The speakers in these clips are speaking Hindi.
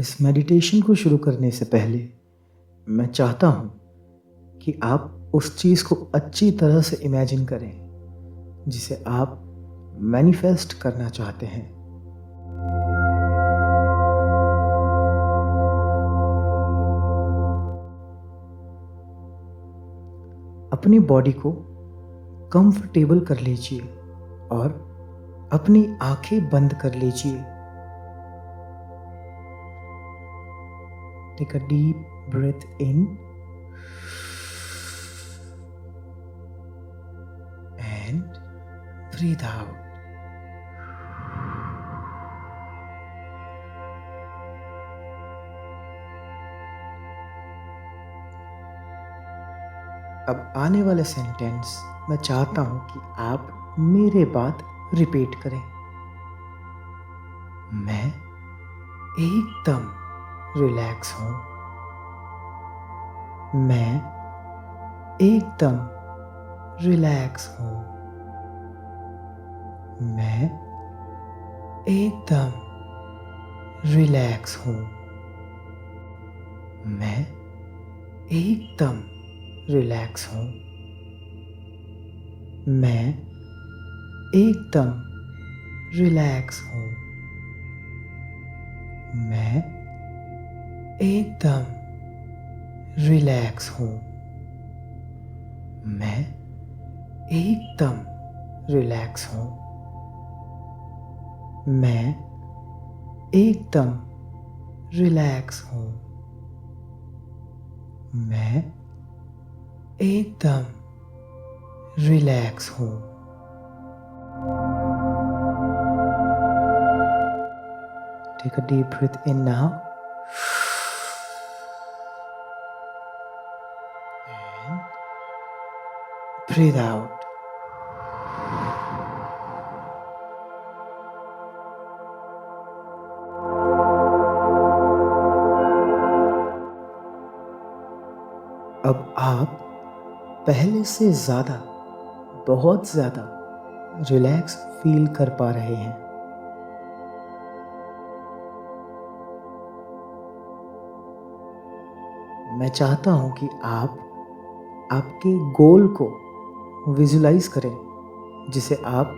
इस मेडिटेशन को शुरू करने से पहले मैं चाहता हूँ कि आप उस चीज़ को अच्छी तरह से इमेजिन करें जिसे आप मैनिफेस्ट करना चाहते हैं। अपनी बॉडी को कंफर्टेबल कर लीजिए और अपनी आंखें बंद कर लीजिए। Take a deep breath in and breathe out. अब आने वाले सेंटेंस मैं चाहता हूं कि आप मेरे बाद रिपीट करें। मैं एकदम रिलैक्स हूं। मैं एकदम रिलैक्स हूं। मैं एकदम रिलैक्स हूं। मैं एकदम रिलैक्स हूं। मैं एकदम रिलैक्स हूं। मैं एकदम रिलैक्स हूं। मैं एकदम रिलैक्स हूं। मैं एकदम रिलैक्स हूं। मैं एकदम रिलैक्स हूं। Take a deep breath in now and breathe out. अब आप पहले से ज़्यादा, बहुत ज़्यादा रिलैक्स फील कर पा रहे हैं। मैं चाहता हूं कि आप आपके गोल को विजुलाइज करें जिसे आप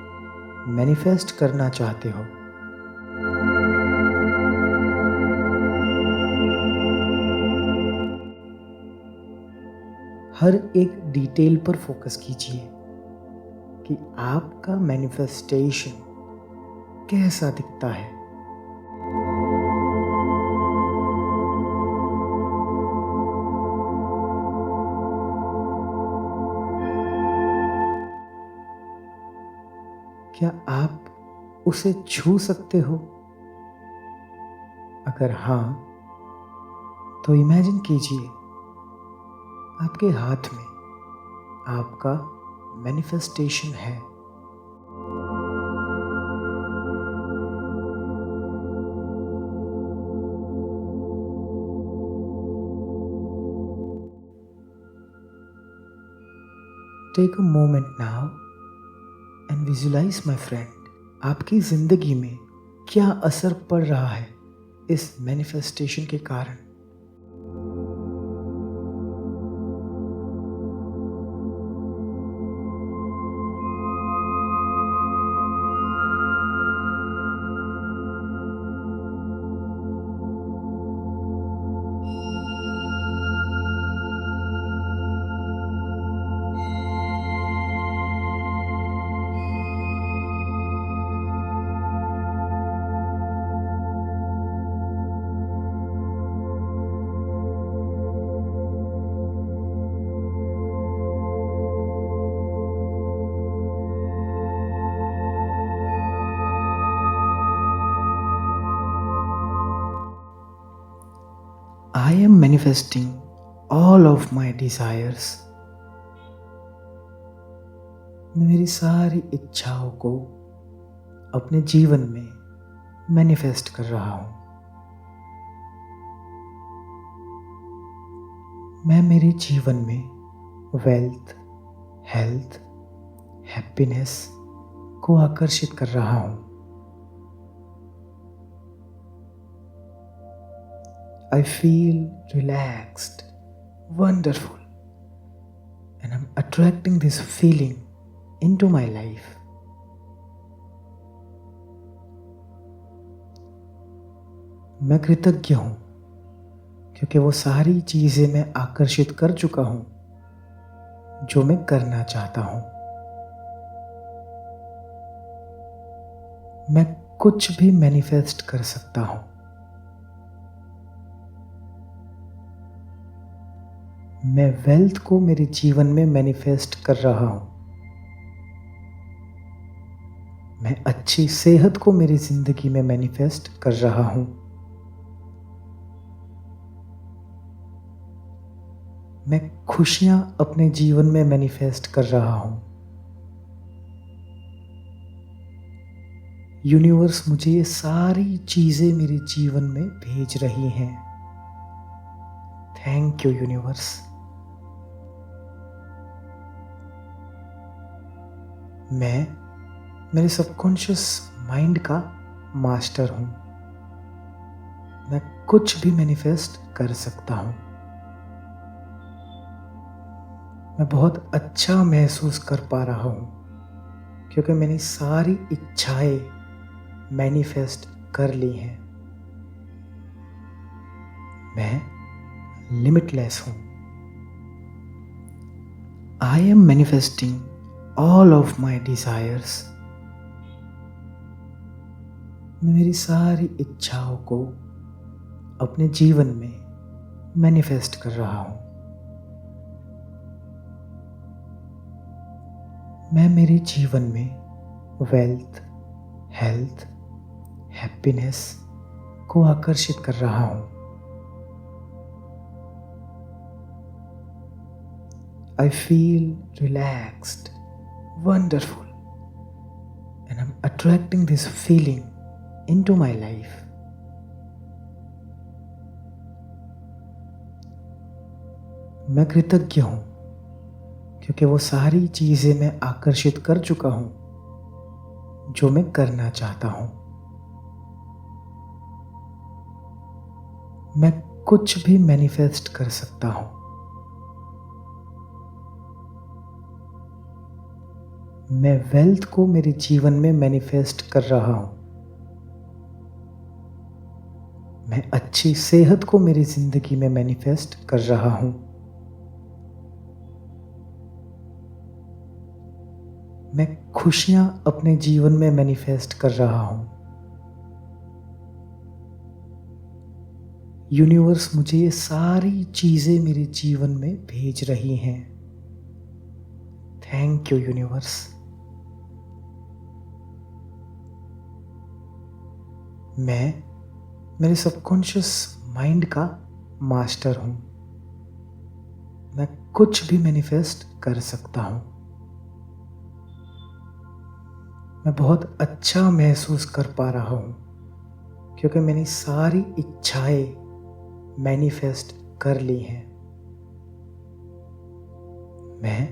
मैनिफेस्ट करना चाहते हो। हर एक डिटेल पर फोकस कीजिए कि आपका मैनिफेस्टेशन कैसा दिखता है। क्या आप उसे छू सकते हो? अगर हाँ, तो इमेजिन कीजिए आपके हाथ में आपका मैनिफेस्टेशन है। Take a moment now and visualize my friend. आपकी जिंदगी में क्या असर पड़ रहा है इस मैनिफेस्टेशन के कारण? I am manifesting all of my desires. मैं मेरी सारी इच्छाओं को अपने जीवन में मैनिफेस्ट कर रहा हूँ। मैं मेरे जीवन में वेल्थ, हेल्थ, हैप्पीनेस को आकर्षित कर रहा हूँ। I feel relaxed, wonderful, and I'm attracting this feeling into my life. मैं कृतज्ञ हूँ क्योंकि वो सारी चीज़ें मैं आकर्षित कर चुका हूँ जो मैं करना चाहता हूँ। मैं कुछ भी मैनिफेस्ट कर सकता हूँ। मैं वेल्थ को मेरे जीवन में मैनिफेस्ट कर रहा हूँ। मैं अच्छी सेहत को मेरी ज़िंदगी में मैनिफेस्ट कर रहा हूँ। मैं खुशियाँ अपने जीवन में मैनिफेस्ट कर रहा हूँ। यूनिवर्स मुझे ये सारी चीज़ें मेरे जीवन में भेज रही हैं। Thank you universe. मैं मेरे सबकॉन्शियस माइंड का मास्टर हूँ। मैं कुछ भी मैनिफेस्ट कर सकता हूँ। मैं बहुत अच्छा महसूस कर पा रहा हूँ क्योंकि मैंने सारी इच्छाएं मैनिफेस्ट कर ली हैं। मैं लिमिटलेस हूँ। I am manifesting all of my desires. मैं मेरी सारी इच्छाओं को अपने जीवन में मैनिफेस्ट कर रहा हूँ। मैं मेरे जीवन में वेल्थ, हेल्थ, हैप्पीनेस को आकर्षित कर रहा हूँ। I feel relaxed, wonderful, and I'm attracting this feeling into my life. मैं कृतज्ञ हूँ क्योंकि वो सारी चीज़ें मैं आकर्षित कर चुका हूँ जो मैं करना चाहता हूँ। मैं कुछ भी मैनिफेस्ट कर सकता हूँ। मैं वेल्थ को मेरे जीवन में मैनिफेस्ट कर रहा हूँ। मैं अच्छी सेहत को मेरी ज़िंदगी में मैनिफेस्ट कर रहा हूँ। मैं खुशियाँ अपने जीवन में मैनिफेस्ट कर रहा हूँ। यूनिवर्स मुझे ये सारी चीज़ें मेरे जीवन में भेज रही हैं। Thank you universe. मैं मेरे सबकॉन्शियस माइंड का मास्टर हूँ। मैं कुछ भी मैनिफेस्ट कर सकता हूँ। मैं बहुत अच्छा महसूस कर पा रहा हूँ क्योंकि मैंने सारी इच्छाएं मैनिफेस्ट कर ली हैं। मैं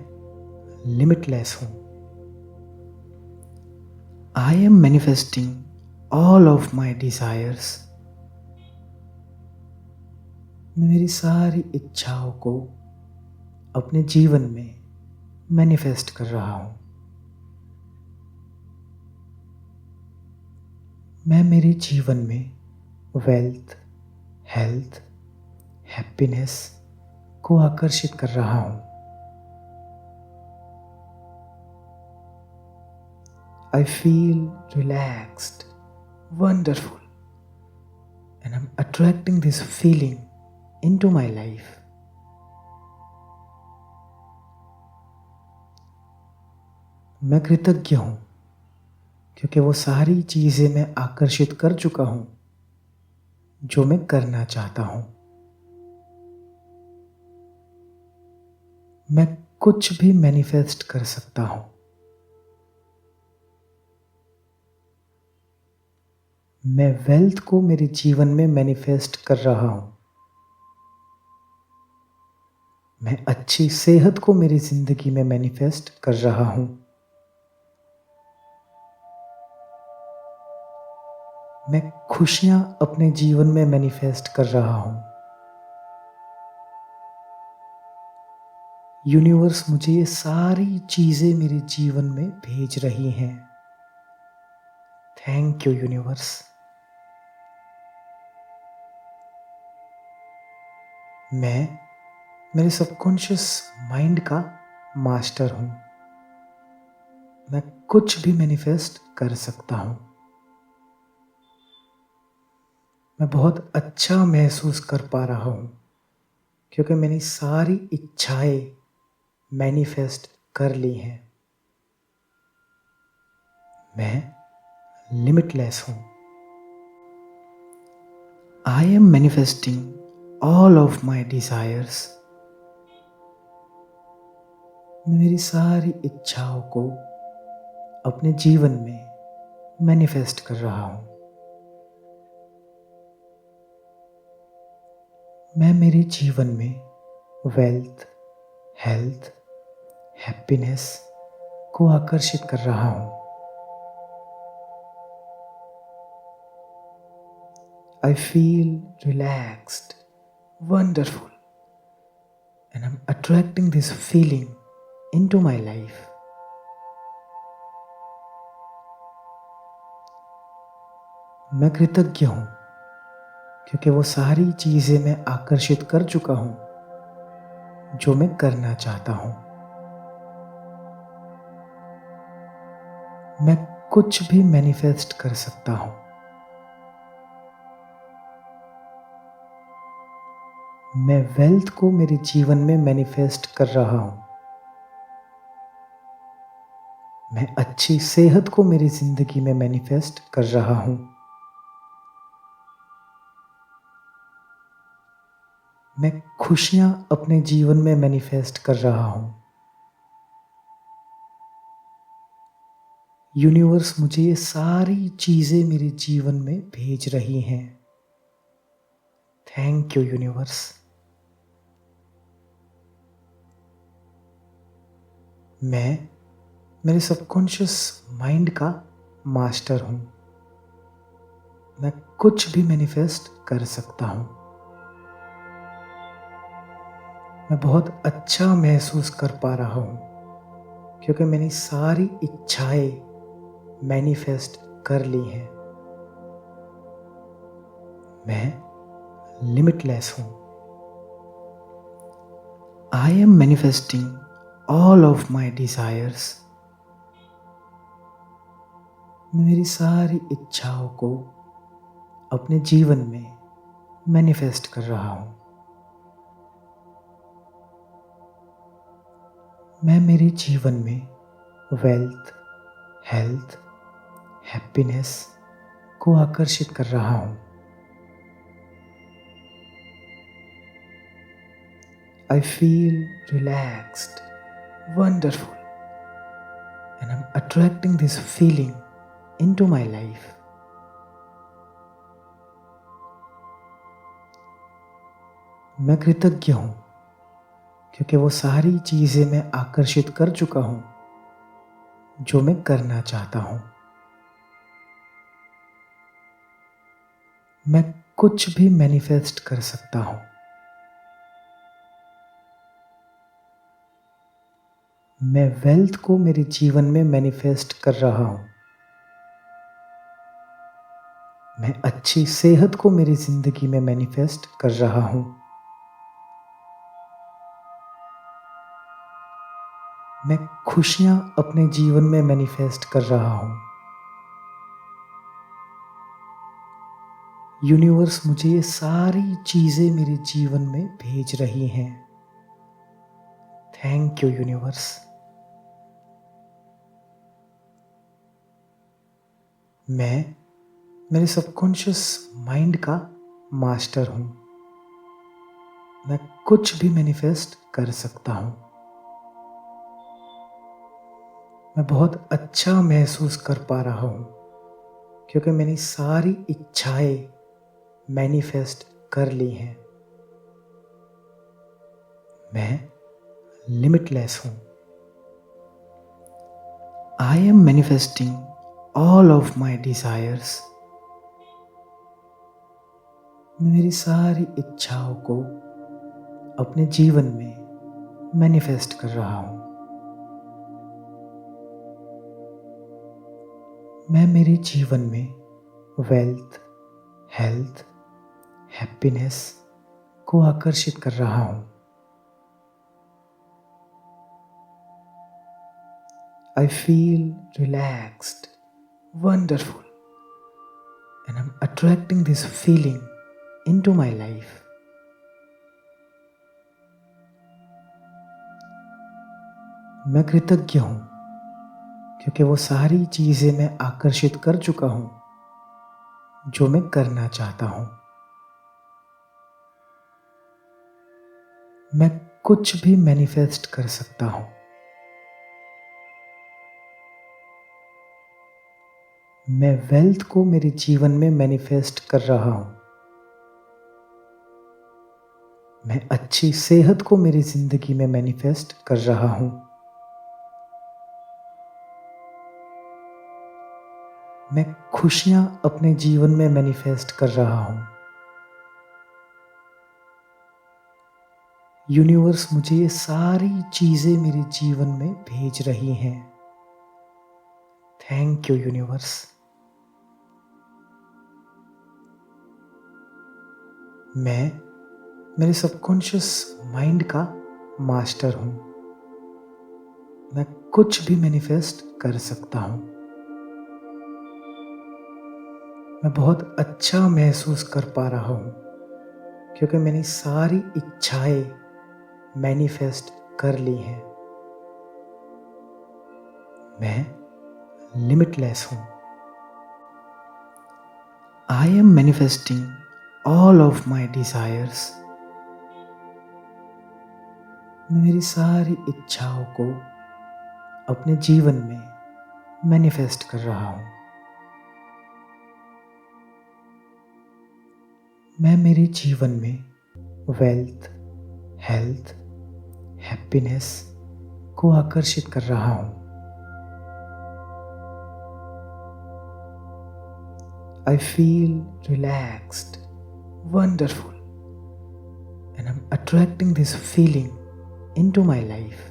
लिमिटलेस हूँ। I am manifesting all of my desires. मैं मेरी सारी इच्छाओं को अपने जीवन में मैनिफेस्ट कर रहा हूँ। मैं मेरे जीवन में वेल्थ, हेल्थ, हैप्पीनेस को आकर्षित कर रहा हूँ। I feel relaxed, wonderful, and I'm attracting this feeling into my life. मैं कृतज्ञ हूँ क्योंकि वो सारी चीज़ें मैं आकर्षित कर चुका हूँ जो मैं करना चाहता हूँ। मैं कुछ भी मैनिफेस्ट कर सकता हूँ। मैं वेल्थ को मेरे जीवन में मैनिफेस्ट कर रहा हूँ। मैं अच्छी सेहत को मेरी ज़िंदगी में मैनिफेस्ट कर रहा हूँ। मैं खुशियाँ अपने जीवन में मैनिफेस्ट कर रहा हूँ। यूनिवर्स मुझे ये सारी चीज़ें मेरे जीवन में भेज रही हैं। Thank you universe. मैं मेरे सबकॉन्शियस माइंड का मास्टर हूँ। मैं कुछ भी मैनिफेस्ट कर सकता हूँ। मैं बहुत अच्छा महसूस कर पा रहा हूँ क्योंकि मैंने सारी इच्छाएं मैनिफेस्ट कर ली हैं। मैं लिमिटलेस हूँ। I am manifesting all of my desires. मैं मेरी सारी इच्छाओं को अपने जीवन में मैनिफेस्ट कर रहा हूँ। मैं मेरे जीवन में वेल्थ, हेल्थ, हैप्पीनेस को आकर्षित कर रहा हूँ। I feel relaxed, wonderful, and I'm attracting this feeling into my life. मैं कृतज्ञ हूँ क्योंकि वो सारी चीज़ें मैं आकर्षित कर चुका हूँ जो मैं करना चाहता हूँ। मैं कुछ भी मैनिफेस्ट कर सकता हूँ। मैं वेल्थ को मेरे जीवन में मैनिफेस्ट कर रहा हूँ। मैं अच्छी सेहत को मेरी ज़िंदगी में मैनिफेस्ट कर रहा हूँ। मैं खुशियाँ अपने जीवन में मैनिफेस्ट कर रहा हूँ। यूनिवर्स मुझे ये सारी चीज़ें मेरे जीवन में भेज रही हैं। Thank you universe. मैं मेरे सबकॉन्शियस माइंड का मास्टर हूँ। मैं कुछ भी मैनिफेस्ट कर सकता हूँ। मैं बहुत अच्छा महसूस कर पा रहा हूँ क्योंकि मैंने सारी इच्छाएं मैनिफेस्ट कर ली हैं। मैं लिमिटलेस हूँ। I am manifesting all of my desires. मैं मेरी सारी इच्छाओं को अपने जीवन में मैनिफेस्ट कर रहा हूँ। मैं मेरे जीवन में वेल्थ, हेल्थ, हैप्पीनेस को आकर्षित कर रहा हूँ। I feel relaxed, wonderful, and I'm attracting this feeling into my life. मैं कृतज्ञ हूँ क्योंकि वो सारी चीज़ें मैं आकर्षित कर चुका हूँ जो मैं करना चाहता हूँ। मैं कुछ भी मैनिफेस्ट कर सकता हूँ। मैं वेल्थ को मेरे जीवन में मैनिफेस्ट कर रहा हूँ। मैं अच्छी सेहत को मेरी ज़िंदगी में मैनिफेस्ट कर रहा हूँ। मैं खुशियाँ अपने जीवन में मैनिफेस्ट कर रहा हूँ। यूनिवर्स मुझे ये सारी चीज़ें मेरे जीवन में भेज रही हैं। Thank you universe. मैं मेरे सबकॉन्शियस माइंड का मास्टर हूँ। मैं कुछ भी मैनिफेस्ट कर सकता हूँ। मैं बहुत अच्छा महसूस कर पा रहा हूँ क्योंकि मैंने सारी इच्छाएं मैनिफेस्ट कर ली हैं। मैं लिमिटलेस हूँ। I am manifesting all of my desires. मैं मेरी सारी इच्छाओं को अपने जीवन में मैनिफेस्ट कर रहा हूँ। मैं मेरे जीवन में वेल्थ, हेल्थ, हैप्पीनेस को आकर्षित कर रहा हूँ। I feel relaxed, wonderful, and I'm attracting this feeling into my life. मैं कृतज्ञ हूँ क्योंकि वो सारी चीज़ें मैं आकर्षित कर चुका हूँ जो मैं करना चाहता हूँ। मैं कुछ भी मैनिफेस्ट कर सकता हूँ। मैं वेल्थ को मेरे जीवन में मैनिफेस्ट कर रहा हूँ। मैं अच्छी सेहत को मेरी जिंदगी में मैनिफेस्ट कर रहा हूँ। मैं खुशियाँ अपने जीवन में मैनिफेस्ट कर रहा हूँ। यूनिवर्स मुझे ये सारी चीज़ें मेरे जीवन में भेज रही हैं। Thank you universe. मैं मेरे सबकॉन्शियस माइंड का मास्टर हूँ। मैं कुछ भी मैनिफेस्ट कर सकता हूँ। मैं बहुत अच्छा महसूस कर पा रहा हूँ क्योंकि मैंने सारी इच्छाएं मैनिफेस्ट कर ली हैं। मैं लिमिटलेस हूँ। I am manifesting all of my desires. मैं मेरी सारी इच्छाओं को अपने जीवन में मैनिफेस्ट कर रहा हूँ। मैं मेरे जीवन में वेल्थ, हेल्थ, हैप्पीनेस को आकर्षित कर रहा हूँ। I feel relaxed, wonderful, and I'm attracting this feeling into my life.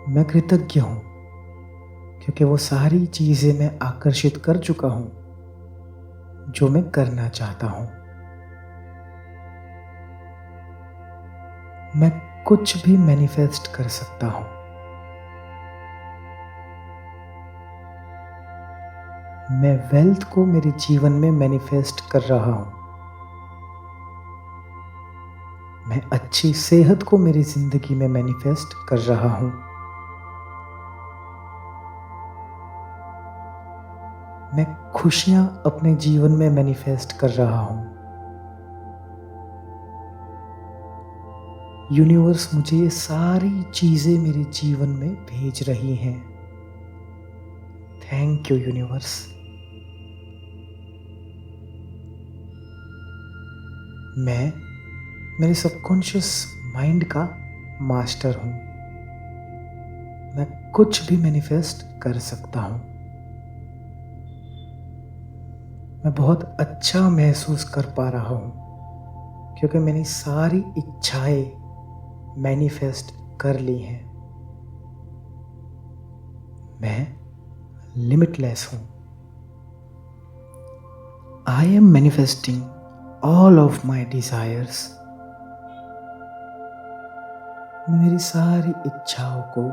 मैं कृतज्ञ हूँ क्योंकि वो सारी चीज़ें मैं आकर्षित कर चुका हूँ जो मैं करना चाहता हूँ। मैं कुछ भी मैनिफेस्ट कर सकता हूँ। मैं वेल्थ को मेरे जीवन में मैनिफेस्ट कर रहा हूँ। मैं अच्छी सेहत को मेरी जिंदगी में मैनिफेस्ट कर रहा हूँ। मैं खुशियाँ अपने जीवन में मैनिफेस्ट कर रहा हूँ। यूनिवर्स मुझे ये सारी चीज़ें मेरे जीवन में भेज रही हैं। Thank you universe. मैं मेरे सबकॉन्शियस माइंड का मास्टर हूँ। मैं कुछ भी मैनिफेस्ट कर सकता हूँ। मैं बहुत अच्छा महसूस कर पा रहा हूँ क्योंकि मैंने सारी इच्छाएं मैनिफेस्ट कर ली हैं। मैं लिमिटलेस हूँ। I am manifesting all of my desires. मैं मेरी सारी इच्छाओं को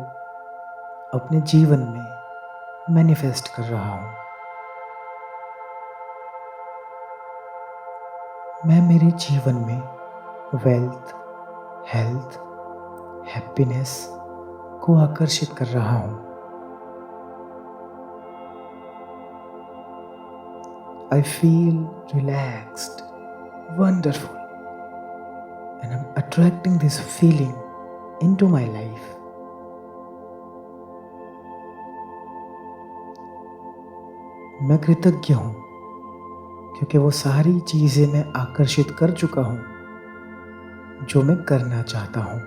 अपने जीवन में मैनिफेस्ट कर रहा हूँ। मैं मेरे जीवन में वेल्थ, हेल्थ, हैप्पीनेस को आकर्षित कर रहा हूँ। I feel relaxed, wonderful, and I'm attracting this feeling into my life. मैं कृतज्ञ हूँ क्योंकि वो सारी चीज़ें मैं आकर्षित कर चुका हूँ जो मैं करना चाहता हूँ।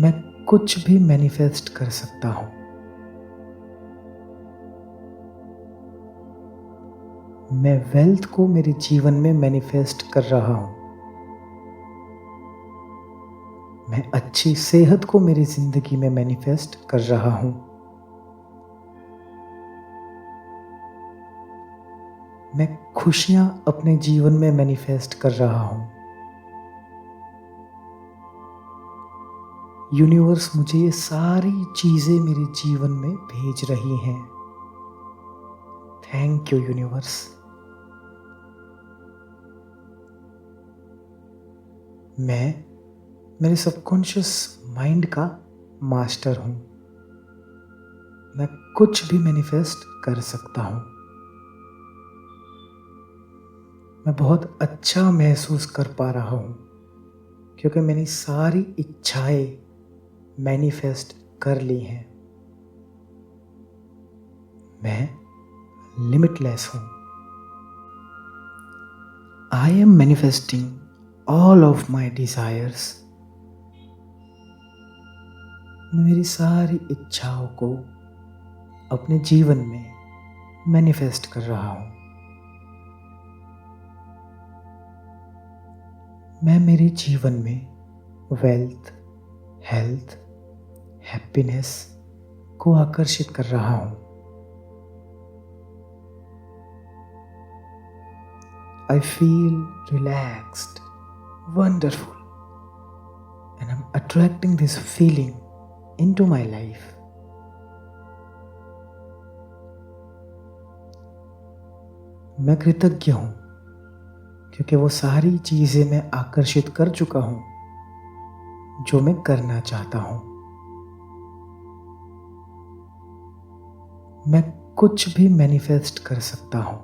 मैं कुछ भी मैनिफेस्ट कर सकता हूँ। मैं वेल्थ को मेरे जीवन में मैनिफेस्ट कर रहा हूँ। मैं अच्छी सेहत को मेरी ज़िंदगी में मैनिफेस्ट कर रहा हूँ। मैं खुशियाँ अपने जीवन में मैनिफेस्ट कर रहा हूँ। यूनिवर्स मुझे ये सारी चीज़ें मेरे जीवन में भेज रही हैं। Thank you universe. मैं मेरे सबकॉन्शियस माइंड का मास्टर हूँ। मैं कुछ भी मैनिफेस्ट कर सकता हूँ। मैं बहुत अच्छा महसूस कर पा रहा हूँ क्योंकि मैंने सारी इच्छाएं मैनिफेस्ट कर ली हैं। मैं लिमिटलेस हूँ। I am manifesting all of my desires. मैं मेरी सारी इच्छाओं को अपने जीवन में मैनिफेस्ट कर रहा हूँ। मैं मेरे जीवन में वेल्थ, हेल्थ, हैप्पीनेस को आकर्षित कर रहा हूँ। I feel relaxed, wonderful, and I'm attracting this feeling into my life. मैं कृतज्ञ हूँ क्योंकि वो सारी चीज़ें मैं आकर्षित कर चुका हूँ जो मैं करना चाहता हूँ। मैं कुछ भी मैनिफेस्ट कर सकता हूँ।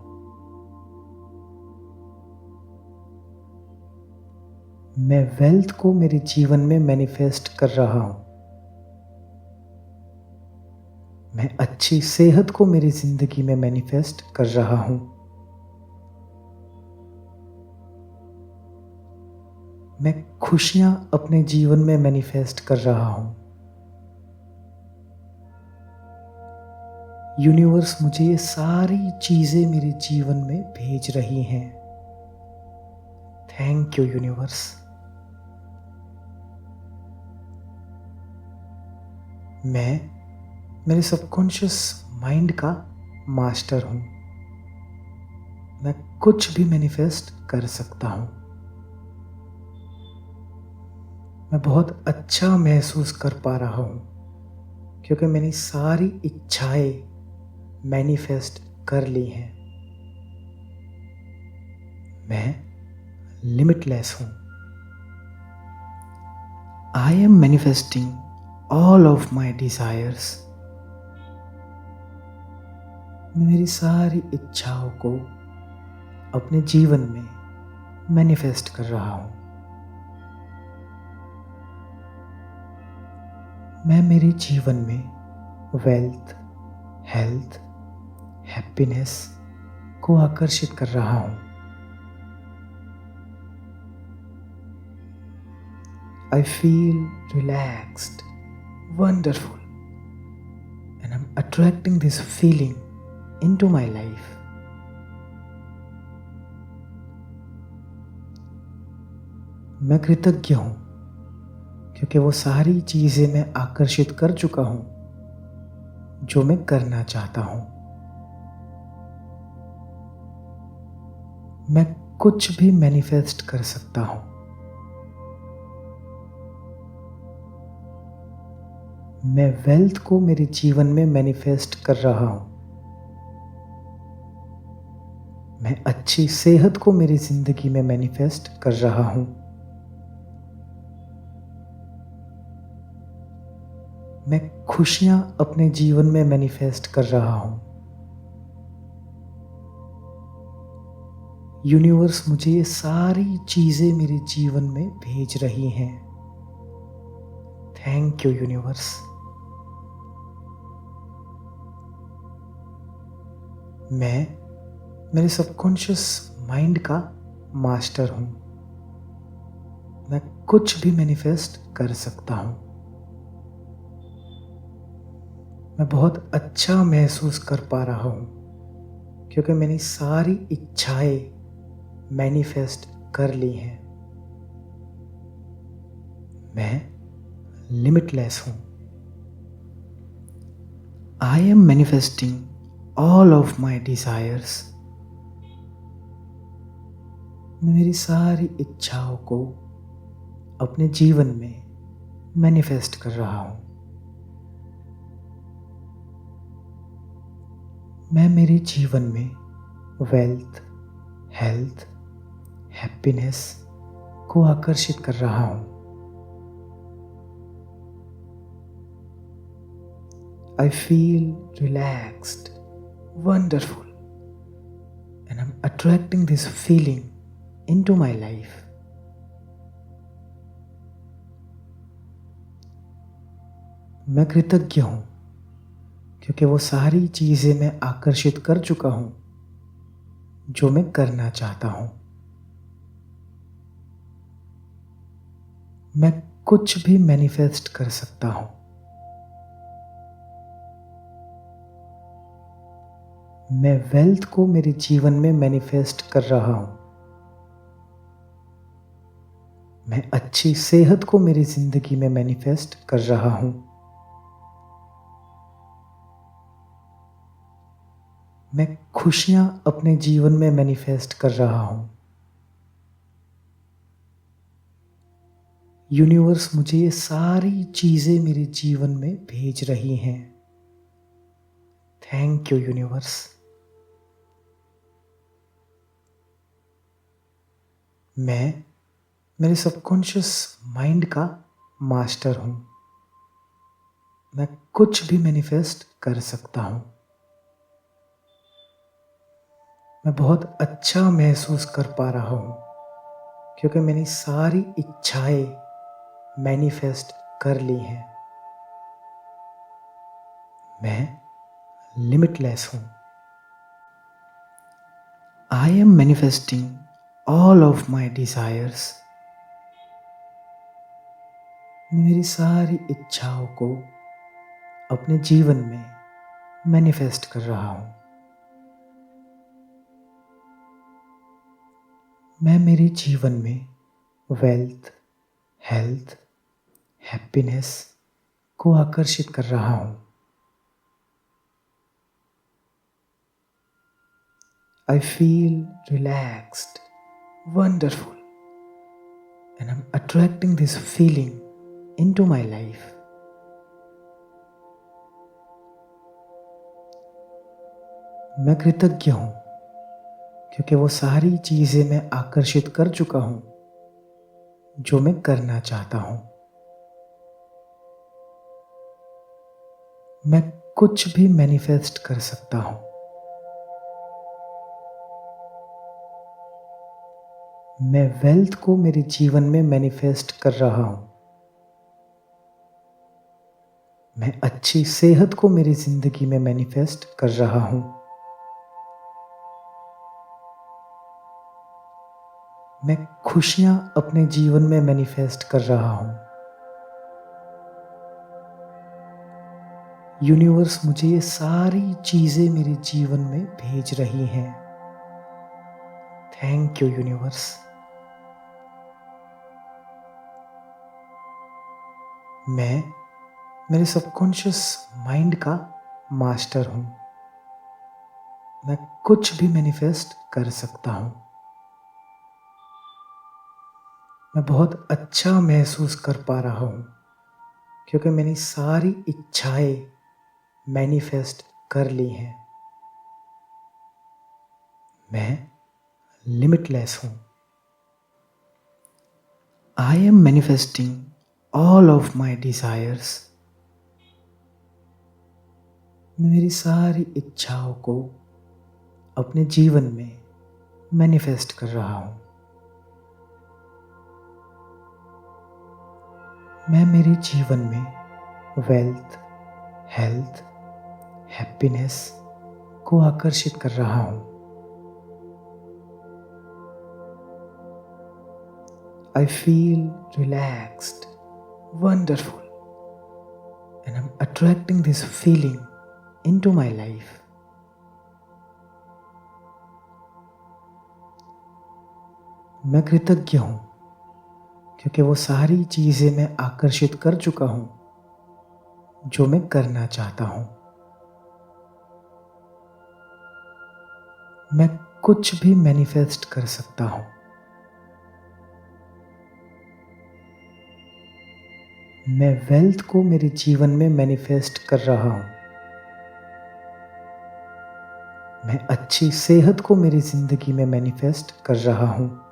मैं वेल्थ को मेरे जीवन में मैनिफेस्ट कर रहा हूँ। मैं अच्छी सेहत को मेरी ज़िंदगी में मैनिफेस्ट कर रहा हूँ। मैं खुशियाँ अपने जीवन में मैनिफेस्ट कर रहा हूँ। यूनिवर्स मुझे ये सारी चीज़ें मेरे जीवन में भेज रही हैं। Thank you universe. मैं मेरे सबकॉन्शियस माइंड का मास्टर हूँ। मैं कुछ भी मैनिफेस्ट कर सकता हूँ। मैं बहुत अच्छा महसूस कर पा रहा हूँ क्योंकि मैंने सारी इच्छाएं मैनिफेस्ट कर ली हैं। मैं लिमिटलेस हूँ। I am manifesting all of my desires. मैं मेरी सारी इच्छाओं को अपने जीवन में मैनिफेस्ट कर रहा हूँ। मैं मेरे जीवन में वेल्थ, हेल्थ, हैप्पीनेस को आकर्षित कर रहा हूँ। I feel relaxed, wonderful, and I'm attracting this feeling into my life. मैं कृतज्ञ हूँ क्योंकि वो सारी चीज़ें मैं आकर्षित कर चुका हूँ जो मैं करना चाहता हूँ। मैं कुछ भी मैनिफेस्ट कर सकता हूँ। मैं वेल्थ को मेरे जीवन में मैनिफेस्ट कर रहा हूँ। मैं अच्छी सेहत को मेरी ज़िंदगी में मैनिफेस्ट कर रहा हूँ। मैं खुशियाँ अपने जीवन में मैनिफेस्ट कर रहा हूँ। यूनिवर्स मुझे ये सारी चीज़ें मेरे जीवन में भेज रही हैं। Thank you universe. मैं मेरे सबकॉन्शियस माइंड का मास्टर हूँ। मैं कुछ भी मैनिफेस्ट कर सकता हूँ। मैं बहुत अच्छा महसूस कर पा रहा हूँ क्योंकि मैंने सारी इच्छाएं मैनिफेस्ट कर ली हैं। मैं लिमिटलेस हूं। I am manifesting all of my desires. मैं मेरी सारी इच्छाओं को अपने जीवन में मैनिफेस्ट कर रहा हूं। मैं मेरे जीवन में वेल्थ, हेल्थ, हैप्पीनेस को आकर्षित कर रहा हूं। I feel relaxed, wonderful, and I'm attracting this feeling into my life. मैं कृतज्ञ हूं क्योंकि वो सारी चीजें मैं आकर्षित कर चुका हूं जो मैं करना चाहता हूं। मैं कुछ भी मैनिफेस्ट कर सकता हूं। मैं वेल्थ को मेरे जीवन में मैनिफेस्ट कर रहा हूं। मैं अच्छी सेहत को मेरी जिंदगी में मैनिफेस्ट कर रहा हूं। मैं खुशियां अपने जीवन में मैनिफेस्ट कर रहा हूं। यूनिवर्स मुझे ये सारी चीजें मेरे जीवन में भेज रही हैं। Thank you universe. मैं मेरे सबकॉन्शियस माइंड का मास्टर हूं। मैं कुछ भी मैनिफेस्ट कर सकता हूं। मैं बहुत अच्छा महसूस कर पा रहा हूं क्योंकि मैंने सारी इच्छाएं मैनिफेस्ट कर ली हैं। मैं लिमिटलेस हूं। I am manifesting all of my desires. मैं मेरी सारी इच्छाओं को अपने जीवन में मैनिफेस्ट कर रहा हूं। मैं मेरे जीवन में वेल्थ, हेल्थ, हैप्पीनेस को आकर्षित कर रहा हूं। I feel relaxed, wonderful, and I'm attracting this feeling into my life. मैं कृतज्ञ हूं क्योंकि वो सारी चीजें मैं आकर्षित कर चुका हूं जो मैं करना चाहता हूं। मैं कुछ भी मैनिफेस्ट कर सकता हूं। मैं वेल्थ को मेरे जीवन में मैनिफेस्ट कर रहा हूं। मैं अच्छी सेहत को मेरी जिंदगी में मैनिफेस्ट कर रहा हूं। मैं खुशियां अपने जीवन में मैनिफेस्ट कर रहा हूं। यूनिवर्स मुझे ये सारी चीजें मेरे जीवन में भेज रही हैं। Thank you universe. मैं मेरे सबकॉन्शियस माइंड का मास्टर हूं। मैं कुछ भी मैनिफेस्ट कर सकता हूं। मैं बहुत अच्छा महसूस कर पा रहा हूं क्योंकि मैंने सारी इच्छाएं मैनिफेस्ट कर ली हैं। मैं लिमिटलेस हूं। I am manifesting all of my desires. मैं मेरी सारी इच्छाओं को अपने जीवन में मैनिफेस्ट कर रहा हूं। मैं मेरे जीवन में वेल्थ, हेल्थ, हैप्पीनेस को आकर्षित कर रहा हूं। I feel relaxed, wonderful, and I'm attracting this feeling into my life. मैं कृतज्ञ हूँ क्योंकि वो सारी चीज़ें मैं आकर्षित कर चुका हूँ जो मैं करना चाहता हूँ। मैं कुछ भी मैनिफेस्ट कर सकता हूँ। मैं वेल्थ को मेरे जीवन में मैनिफेस्ट कर रहा हूँ। मैं अच्छी सेहत को मेरी ज़िंदगी में मैनिफेस्ट कर रहा हूँ।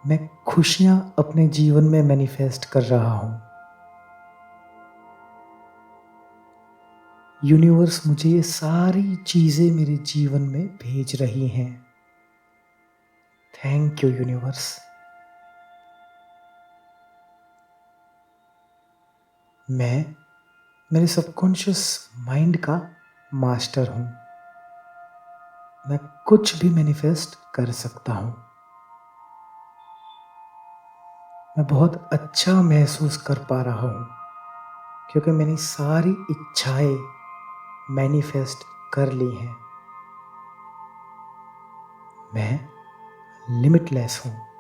मैं खुशियाँ अपने जीवन में मैनिफेस्ट कर रहा हूँ। यूनिवर्स मुझे ये सारी चीज़ें मेरे जीवन में भेज रही हैं। Thank you universe. मैं मेरे सबकॉन्शियस माइंड का मास्टर हूँ। मैं कुछ भी मैनिफेस्ट कर सकता हूँ। मैं बहुत अच्छा महसूस कर पा रहा हूँ क्योंकि मैंने सारी इच्छाएं मैनिफेस्ट कर ली हैं। मैं लिमिटलेस हूँ।